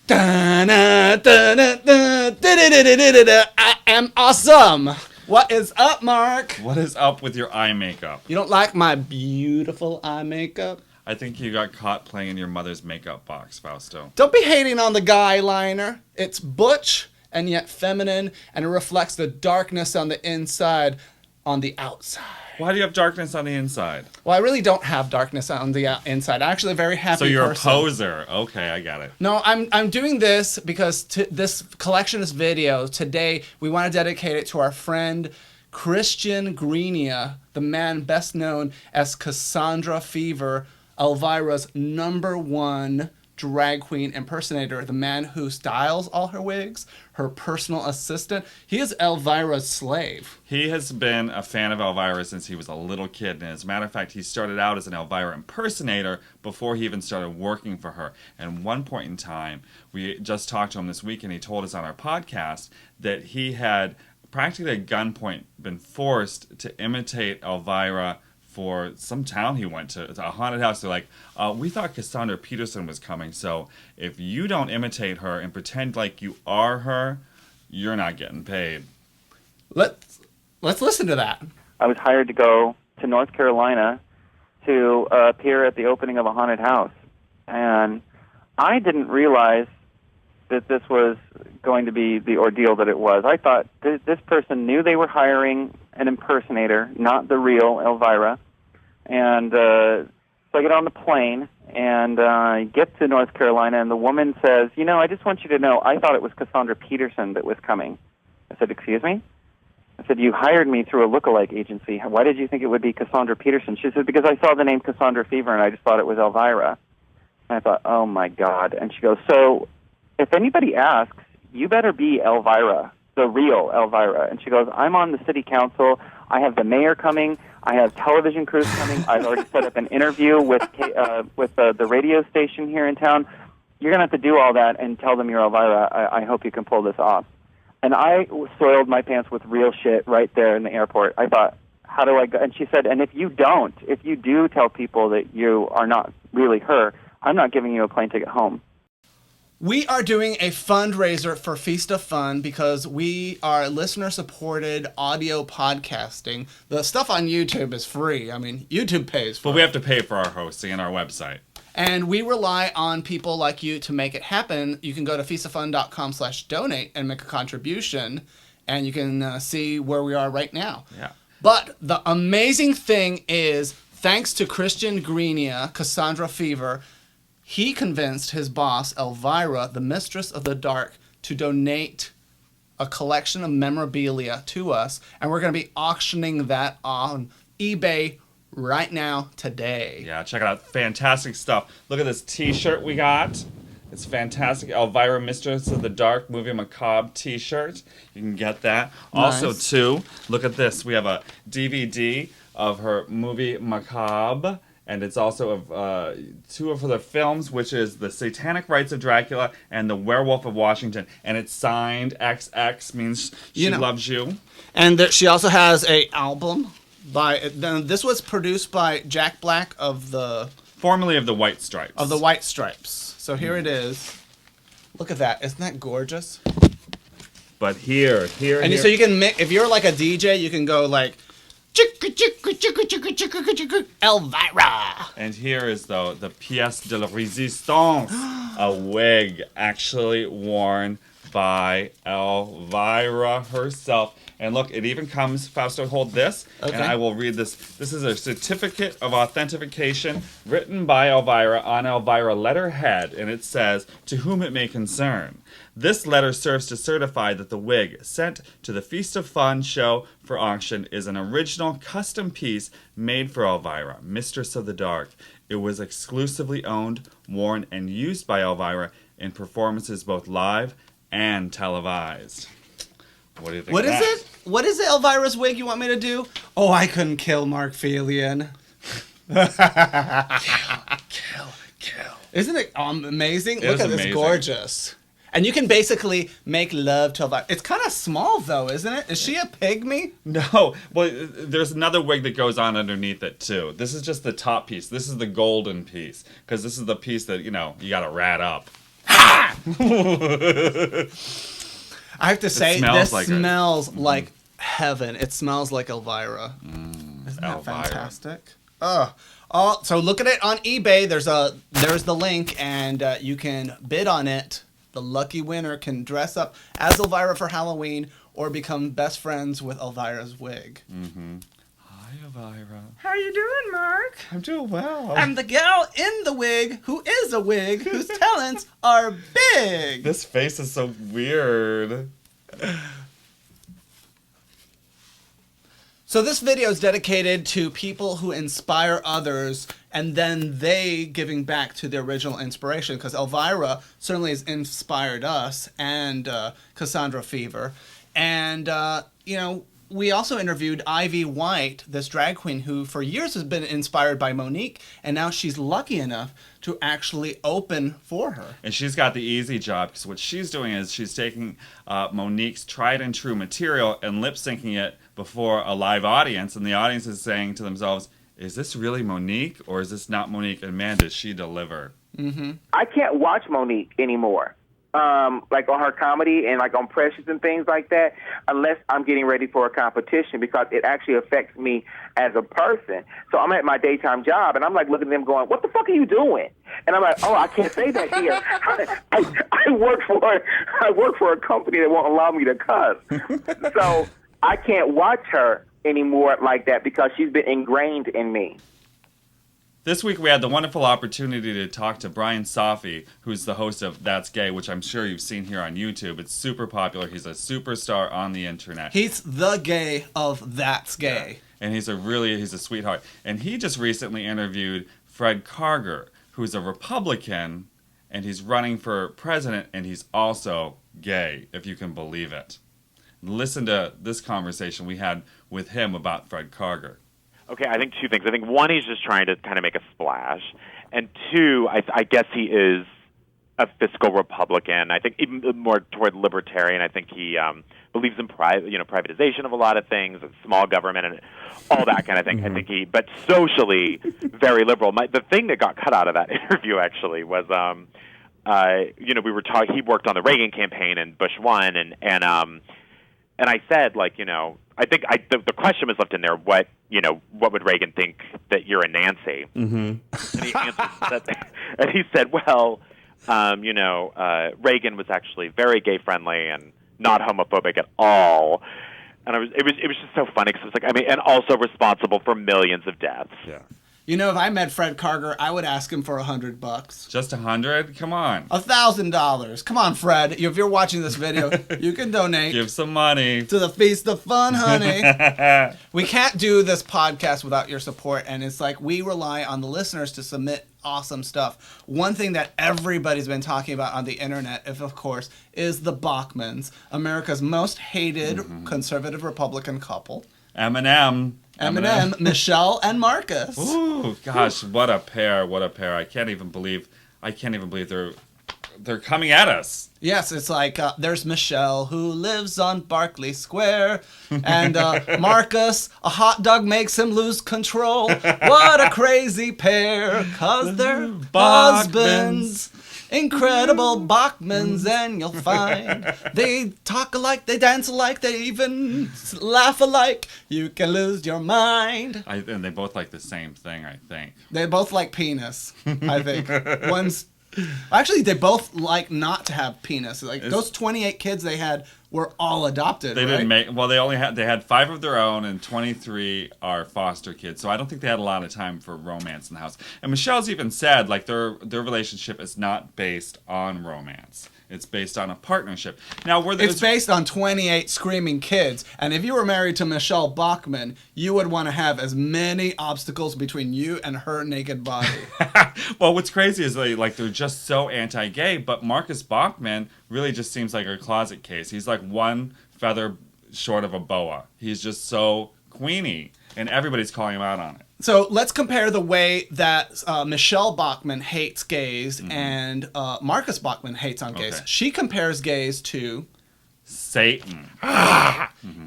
I am awesome. What is up, Mark? What is up with your eye makeup? You don't like my beautiful eye makeup? I think you got caught playing in your mother's makeup box, Fausto. Don't be hating on the guy liner. It's butch and yet feminine, and it reflects the darkness on the inside on the outside. Why do you have darkness on the inside? Well, I really don't have darkness on the inside. I'm actually a very happy person. So you're a poser. Okay, I got it. No, I'm doing this because this collectionist video today, we want to dedicate it to our friend Christian Greenia, the man best known as Cassandra Fever, Elvira's #1 drag queen impersonator, the man who styles all her wigs, her personal assistant. He is Elvira's slave. He has been a fan of Elvira since he was a little kid. And as a matter of fact, he started out as an Elvira impersonator before he even started working for her. And one point in time, we just talked to him this week, and he told us on our podcast that he had practically at gunpoint been forced to imitate Elvira for some town he went to. It's a haunted house. They're like, we thought Cassandra Peterson was coming, so if you don't imitate her and pretend like you are her, you're not getting paid. Let's listen to that. I was hired to go to North Carolina to appear at the opening of a haunted house, and I didn't realize that this was going to be the ordeal that it was. I thought this person knew they were hiring an impersonator, not the real Elvira. And so I get on the plane, and I get to North Carolina, and the woman says, I just want you to know, I thought it was Cassandra Peterson that was coming. I said, excuse me? I said, you hired me through a lookalike agency. Why did you think it would be Cassandra Peterson? She said, because I saw the name Cassandra Fever, and I just thought it was Elvira. And I thought, oh, my God. And she goes, so if anybody asks, you better be Elvira, the real Elvira. And she goes, I'm on the city council. I have the mayor coming. I have television crews coming. I've already set up an interview with the radio station here in town. You're going to have to do all that and tell them you're Elvira. I hope you can pull this off. And I soiled my pants with real shit right there in the airport. I thought, how do I go? And she said, and if you do tell people that you are not really her, I'm not giving you a plane ticket home. We are doing a fundraiser for Feast of Fun because we are listener-supported audio podcasting. The stuff on YouTube is free. I mean, YouTube pays for it. But we have to pay for our hosting and our website. And we rely on people like you to make it happen. You can go to feastoffun.com/donate and make a contribution, and you can see where we are right now. Yeah. But the amazing thing is, thanks to Christian Greenia, Cassandra Fever, he convinced his boss, Elvira, the Mistress of the Dark, to donate a collection of memorabilia to us, and we're going to be auctioning that on eBay right now, today. Yeah, check it out. Fantastic stuff. Look at this t-shirt we got. It's fantastic. Elvira, Mistress of the Dark, Movie Macabre t-shirt. You can get that. Nice. Also, too, look at this. We have a DVD of her Movie Macabre. And it's also of two of her films, which is The Satanic Rites of Dracula and The Werewolf of Washington. And it's signed XX, means she loves you. And she also has a album by. This was produced by Jack Black of the. Formerly of the White Stripes. Of the White Stripes. So here it is. Look at that! Isn't that gorgeous? But here. So you can if you're like a DJ, you can go like. Elvira. And here is, though, the pièce de la résistance, a wig actually worn by Elvira herself. And look, it even comes, Fausto, hold this, and I will read this. This is a certificate of authentication written by Elvira on Elvira letterhead, and it says, to whom it may concern. This letter serves to certify that the wig sent to the Feast of Fun show for auction is an original custom piece made for Elvira, Mistress of the Dark. It was exclusively owned, worn, and used by Elvira in performances both live and televised. What do you think What of is that? it? What is it, Elvira's wig you want me to do? Oh, I couldn't kill Mark Felian. Kill. Isn't it amazing? It Look is at this, amazing. gorgeous. And you can basically make love to Elvira. It's kind of small, though, isn't it? Is she a pygmy? No. Well, there's another wig that goes on underneath it, too. This is just the top piece. This is the golden piece. Because this is the piece that, you got to rat up. I have to say, this like smells like heaven. It smells like Elvira. Isn't that Elvira. fantastic? Oh, so look at it on eBay. There's the link, and you can bid on it. The lucky winner can dress up as Elvira for Halloween or become best friends with Elvira's wig. Hi, Elvira. How you doing, Mark? I'm doing well. I'm the gal in the wig who is a wig whose talents are big. This face is so weird. So this video is dedicated to people who inspire others and then they giving back to the original inspiration, because Elvira certainly has inspired us and Cassandra Fever. And, we also interviewed Ivy White, this drag queen who for years has been inspired by Monique, and now she's lucky enough to actually open for her. And she's got the easy job, because what she's doing is she's taking Monique's tried and true material and lip syncing it before a live audience, and the audience is saying to themselves, is this really Monique or is this not Monique? And man, does she deliver. I can't watch Monique anymore. Like on her comedy and like on Precious and things like that, unless I'm getting ready for a competition, because it actually affects me as a person. So I'm at my daytime job and I'm like looking at them going, what the fuck are you doing? And I'm like, oh, I can't say that here. I work for a company that won't allow me to cuss. So I can't watch her anymore like that because she's been ingrained in me. This week we had the wonderful opportunity to talk to Bryan Safi, who's the host of That's Gay, which I'm sure you've seen here on YouTube. It's super popular. He's a superstar on the internet. He's the gay of That's Gay. Yeah. And he's a sweetheart. And he just recently interviewed Fred Karger, who's a Republican, and he's running for president, and he's also gay, if you can believe it. Listen to this conversation we had with him about Fred Karger. Okay, I think two things. I think one, he's just trying to kind of make a splash, and two, I guess he is a fiscal Republican. I think even more toward libertarian. I think he believes in privatization of a lot of things, and small government, and all that kind of thing. I think but socially very liberal. The thing that got cut out of that interview actually was, we were talking. He worked on the Reagan campaign, and Bush won, and I said, I think the question was left in there, what would Reagan think that you're a Nancy? And he answered that, and he said, well, Reagan was actually very gay friendly and not homophobic at all. And it was just so funny because it was and also responsible for millions of deaths. Yeah. If I met Fred Karger, I would ask him for $100. Just 100? Come on. $1,000. Come on, Fred. If you're watching this video, you can donate. Give some money. To the Feast of Fun, honey. We can't do this podcast without your support, and it's like we rely on the listeners to submit awesome stuff. One thing that everybody's been talking about on the internet, of course, is the Bachmans, America's most hated conservative Republican couple. Eminem, Michelle, and Marcus. Ooh, gosh, what a pair! What a pair! I can't even believe they're coming at us. Yes, it's like there's Michelle who lives on Barclay Square, and Marcus, a hot dog makes him lose control. What a crazy pair, 'cause they're husbands. Incredible Bachmans, and you'll find they talk alike, they dance alike, they even laugh alike. You can lose your mind. And they both like the same thing, I think. They both like penis, I think. Actually, they both like not to have penis. Those 28 kids they had were all adopted. They didn't make. Well, they had 5 of their own, and 23 are foster kids. So I don't think they had a lot of time for romance in the house. And Michelle's even said their relationship is not based on romance. It's based on a partnership. Now, it's based on 28 screaming kids. And if you were married to Michelle Bachman, you would want to have as many obstacles between you and her naked body. Well, what's crazy is they're just so anti-gay, but Marcus Bachman really just seems like a closet case. He's like one feather short of a boa. He's just so queenie, and everybody's calling him out on it. So let's compare the way that Michelle Bachman hates gays and Marcus Bachman hates on gays. Okay. She compares gays to Satan.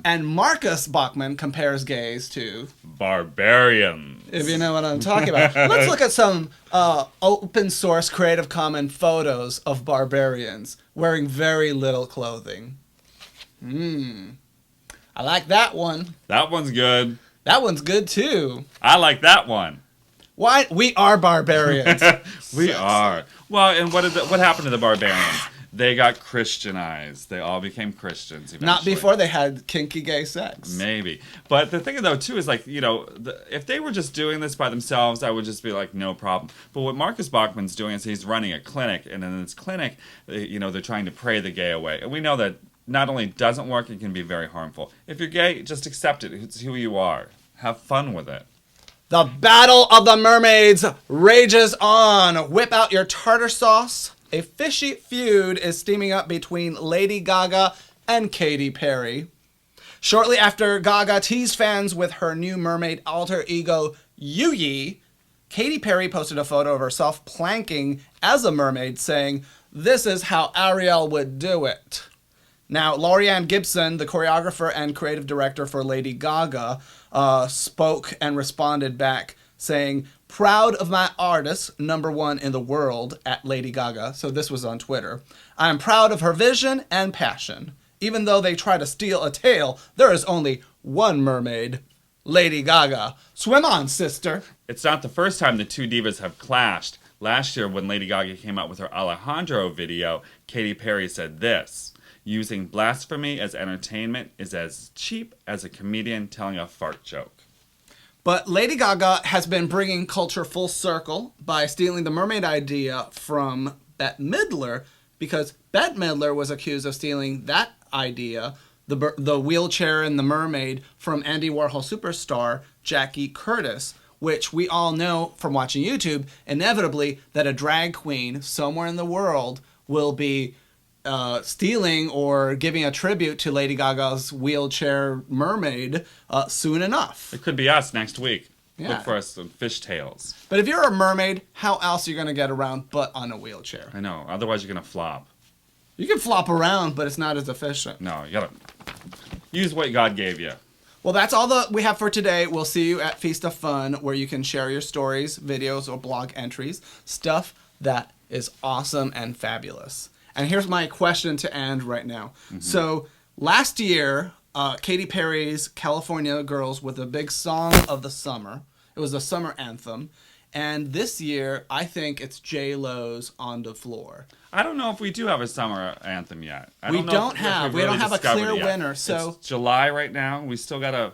And Marcus Bachman compares gays to, Barbarians. if you know what I'm talking about. Let's look at some open source Creative Commons photos of barbarians wearing very little clothing. I like that one. That one's good. That one's good too. I like that one. Why? We are barbarians. We are. Well, and what happened to the barbarians? They got Christianized. They all became Christians eventually. Not before they had kinky gay sex. Maybe. But the thing, though, too, is like, you know, if they were just doing this by themselves, I would just be like, no problem. But what Marcus Bachman's doing is he's running a clinic, and in this clinic, you know, they're trying to pray the gay away. And we know that not only doesn't work, it can be very harmful. If you're gay, just accept it. It's who you are. Have fun with it. The Battle of the Mermaids rages on. Whip out your tartar sauce. A fishy feud is steaming up between Lady Gaga and Katy Perry. Shortly after Gaga teased fans with her new mermaid alter ego, Yuyi, Katy Perry posted a photo of herself planking as a mermaid, saying, "This is how Ariel would do it." Now, Laurianne Gibson, the choreographer and creative director for Lady Gaga, spoke and responded back saying, "Proud of my artist, #1 in the world at Lady Gaga." So this was on Twitter. "I am proud of her vision and passion. Even though they try to steal a tale, there is only one mermaid, Lady Gaga. Swim on, sister." It's not the first time the two divas have clashed. Last year, when Lady Gaga came out with her Alejandro video, Katy Perry said this: "Using blasphemy as entertainment is as cheap as a comedian telling a fart joke." But Lady Gaga has been bringing culture full circle by stealing the mermaid idea from Bette Midler, because Bette Midler was accused of stealing that idea, the wheelchair and the mermaid, from Andy Warhol superstar Jackie Curtis, which we all know from watching YouTube, inevitably, that a drag queen somewhere in the world will be stealing or giving a tribute to Lady Gaga's wheelchair mermaid soon enough. It could be us next week. Yeah. Look for us some fishtails. But if you're a mermaid, how else are you going to get around but on a wheelchair? I know. Otherwise, you're going to flop. You can flop around, but it's not as efficient. No, you got to use what God gave you. Well, that's all that we have for today. We'll see you at Feast of Fun, where you can share your stories, videos, or blog entries. Stuff that is awesome and fabulous. And here's my question to end right now. So last year, Katy Perry's California Girls with a big song of the summer. It was a summer anthem. And this year, I think it's J-Lo's On the Floor. I don't know if we do have a summer anthem yet. We don't have a clear winner. So it's July right now. We still got to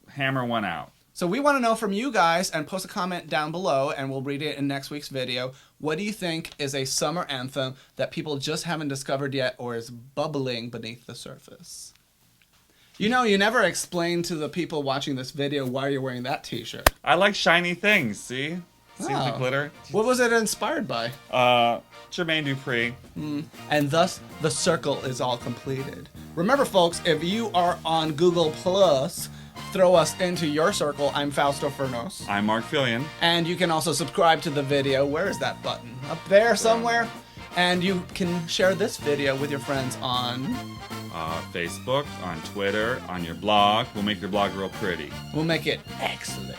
hammer one out. So we want to know from you guys, and post a comment down below, and we'll read it in next week's video. What do you think is a summer anthem that people just haven't discovered yet, or is bubbling beneath the surface? You know, you never explained to the people watching this video why you're wearing that t-shirt. I like shiny things, see? See the Oh. glitter? What was it inspired by? Jermaine Dupri. And thus, the circle is all completed. Remember, folks, if you are on Google+, throw us into your circle. I'm Fausto Fernos. I'm Mark Fillion. And you can also subscribe to the video. Where is that button? Up there somewhere? And you can share this video with your friends on... Facebook, on Twitter, on your blog. We'll make your blog real pretty. We'll make it excellent.